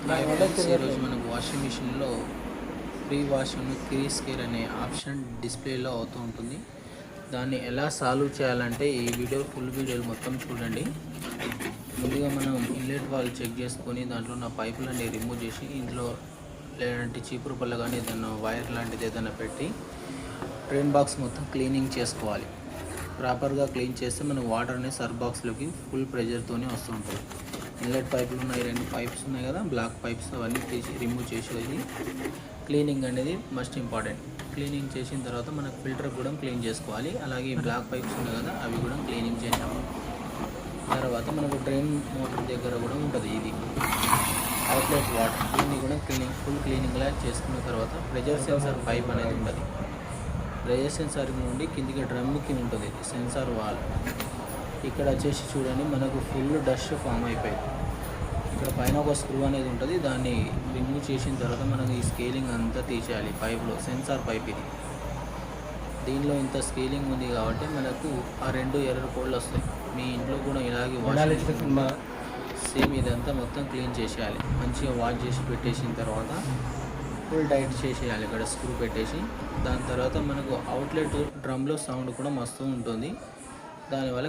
Hi friends, ఈరోజు మనకు washing మిషన్లో ప్రీ వాష్ క్రీస్ కేర్ అనే ఆప్షన్ డిస్ప్లేలో అవుతూ ఉంటుంది. దాన్ని ఎలా సాల్వ్ చేయాలంటే ఈ ఫుల్ వీడియోలు మొత్తం చూడండి. ముందుగా మనం ఇన్లెట్ వాల్ చెక్ చేసుకొని దాంట్లో ఉన్న పైపులన్నీ రిమూవ్ చేసి ఇంట్లో లేదంటే చీపురు పళ్ళ కానీ ఏదైనా వైర్ లాంటిది ఏదైనా పెట్టి డ్రైన్ బాక్స్ మొత్తం క్లీనింగ్ చేసుకోవాలి. ప్రాపర్గా క్లీన్ చేస్తే మనకు వాటర్ అనేది సర్ఫ్ బాక్స్లోకి ఫుల్ ప్రెషర్తోనే వస్తూ ఉంటుంది. ఇన్లెట్ పైపులు ఉన్నాయి, 2 పైప్స్ ఉన్నాయి కదా, బ్లాక్ పైప్స్, అవన్నీ తీసి రిమూవ్ చేసేది క్లీనింగ్ అనేది మస్ట్ ఇంపార్టెంట్. క్లీనింగ్ చేసిన తర్వాత మనకు ఫిల్టర్ కూడా క్లీన్ చేసుకోవాలి. అలాగే బ్లాక్ పైప్స్ ఉన్నాయి కదా, అవి కూడా క్లీనింగ్ చేసాము. తర్వాత మనకు డ్రైన్ మోటార్ దగ్గర కూడా ఉంటుంది ఇది అవుట్లెట్ వాటర్, దీన్ని కూడా ఫుల్ క్లీనింగ్లా చేసుకున్న తర్వాత ప్రెజర్ సెన్సార్ పైప్ అనేది ఉంటుంది. ప్రెజర్ సెన్సార్ నుండి కిందికి డ్రమ్కి ఉంటుంది సెన్సార్ వాల్. ఇక్కడ వచ్చేసి చూడండి, మనకు ఫుల్ డస్ట్ ఫామ్ అయిపోయింది. ఇక్కడ పైన ఒక స్క్రూ అనేది ఉంటుంది, దాన్ని రిమూవ్ చేసిన తర్వాత మనకు ఈ స్కేలింగ్ అంతా తీసేయాలి. పైప్లో సెన్సార్ పైప్ ఇది, దీనిలో ఇంత స్కేలింగ్ ఉంది కాబట్టి మనకు ఆ 2 ఎర్రర్ కోడ్లు వస్తాయి. మీ ఇంట్లో కూడా ఇలాగే వాషింగ్ సేమ్ ఇదంతా మొత్తం క్లీన్ చేసేయాలి. మంచిగా వాష్ చేసి పెట్టేసిన తర్వాత ఫుల్ టైట్ చేసేయాలి. ఇక్కడ స్క్రూ పెట్టేసి దాని తర్వాత మనకు అవుట్లెట్ డ్రమ్లో సౌండ్ కూడా మస్తు ఉంటుంది. దానివల్ల